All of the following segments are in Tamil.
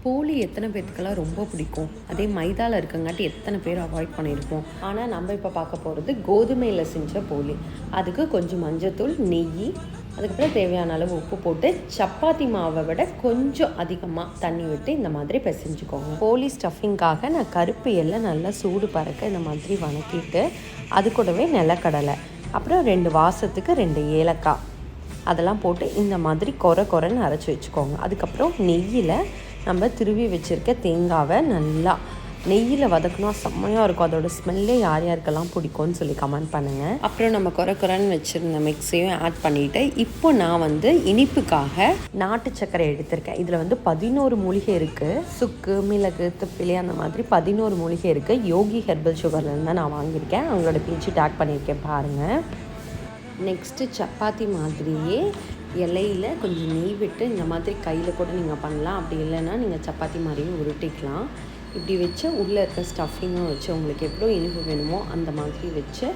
போலி எத்தனை பேத்துக்கெல்லாம் ரொம்ப பிடிக்கும். அதே மைதாவில் இருக்கங்காட்டி எத்தனை பேர் அவாய்ட் பண்ணியிருப்போம். ஆனால் நம்ம இப்போ பார்க்க போகிறது கோதுமையில் செஞ்ச போலி. அதுக்கு கொஞ்சம் மஞ்சத்தூள், நெய், அதுக்கப்புறம் தேவையான அளவு உப்பு போட்டு சப்பாத்தி மாவை விட கொஞ்சம் அதிகமாக தண்ணி விட்டு இந்த மாதிரி பிசைஞ்சுக்கோங்க. போலி ஸ்டஃபிங்காக நான் கருப்பு எல்லாம் நல்லா சூடு பறக்க இந்த மாதிரி வணக்கிட்டு அது கூடவே நிலக்கடலை, அப்புறம் 2 வாசத்துக்கு 2 ஏலக்காய் அதெல்லாம் போட்டு இந்த மாதிரி கொரன்னு அரைச்சி வச்சுக்கோங்க. அதுக்கப்புறம் நெய்யில் நம்ம திருவி வச்சுருக்க தேங்காவை நல்லா நெய்யில் வதக்கினா செம்மையாக இருக்கும். அதோட ஸ்மெல்லே யார் யாருக்கெல்லாம் பிடிக்கும்னு சொல்லி கமெண்ட் பண்ணுங்கள். அப்புறம் நம்ம கொரன்னு வச்சுருந்த மிக்ஸையும் ஆட் பண்ணிவிட்டு இப்போ நான் இனிப்புக்காக நாட்டு சர்க்கரை எடுத்திருக்கேன். இதில் 11 மூலிகை இருக்குது. சுக்கு, மிளகு, திப்பிலி அந்த மாதிரி 11 மூலிகை இருக்குது. யோகி ஹெர்பல் சுகர்லேருந்து தான் நான் வாங்கியிருக்கேன். அவங்களோட பேஜ் டேக் பண்ணியிருக்கேன் பாருங்கள். நெக்ஸ்ட்டு சப்பாத்தி மாதிரியே இலையில் கொஞ்சம் நெய் விட்டு இந்த மாதிரி கையில் கூட நீங்கள் பண்ணலாம். அப்படி இல்லைன்னா நீங்கள் சப்பாத்தி மாதிரியும் உருட்டிக்கலாம். இப்படி வச்சு உள்ளே இருக்க ஸ்டஃபிங்கும் வச்சு உங்களுக்கு எவ்வளோ இனிப்பு வேணுமோ அந்த மாதிரி வச்சு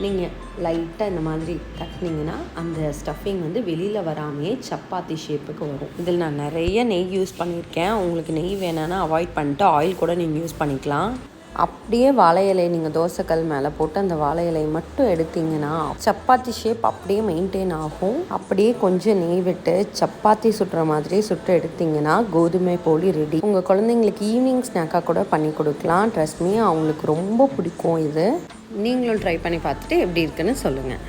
நீங்கள் லைட்டாக இந்த மாதிரி தட்டினீங்கன்னா அந்த ஸ்டஃபிங் வெளியில் வராமையே சப்பாத்தி ஷேப்புக்கு வரும். இதில் நான் நிறைய நெய் யூஸ் பண்ணியிருக்கேன். உங்களுக்கு நெய் வேணான்னா அவாய்ட் பண்ணிட்டு ஆயில் கூட நீங்கள் யூஸ் பண்ணிக்கலாம். அப்படியே வாழை இலை நீங்கள் தோசைக்கல் மேலே போட்டு அந்த வாழை இலையை மட்டும் எடுத்திங்கன்னா சப்பாத்தி ஷேப் அப்படியே மெயின்டைன் ஆகும். அப்படியே கொஞ்சம் நெய் விட்டு சப்பாத்தி சுட்டுற மாதிரி சுட்டு எடுத்திங்கன்னா கோதுமை போலி ரெடி. உங்கள் குழந்தைங்களுக்கு ஈவினிங் ஸ்நாக்காக கூட பண்ணி கொடுக்கலாம். ட்ரஸ்ட் மீ, அவங்களுக்கு ரொம்ப பிடிக்கும். இது நீங்களும் ட்ரை பண்ணி பார்த்துட்டு எப்படி இருக்குன்னு சொல்லுங்கள்.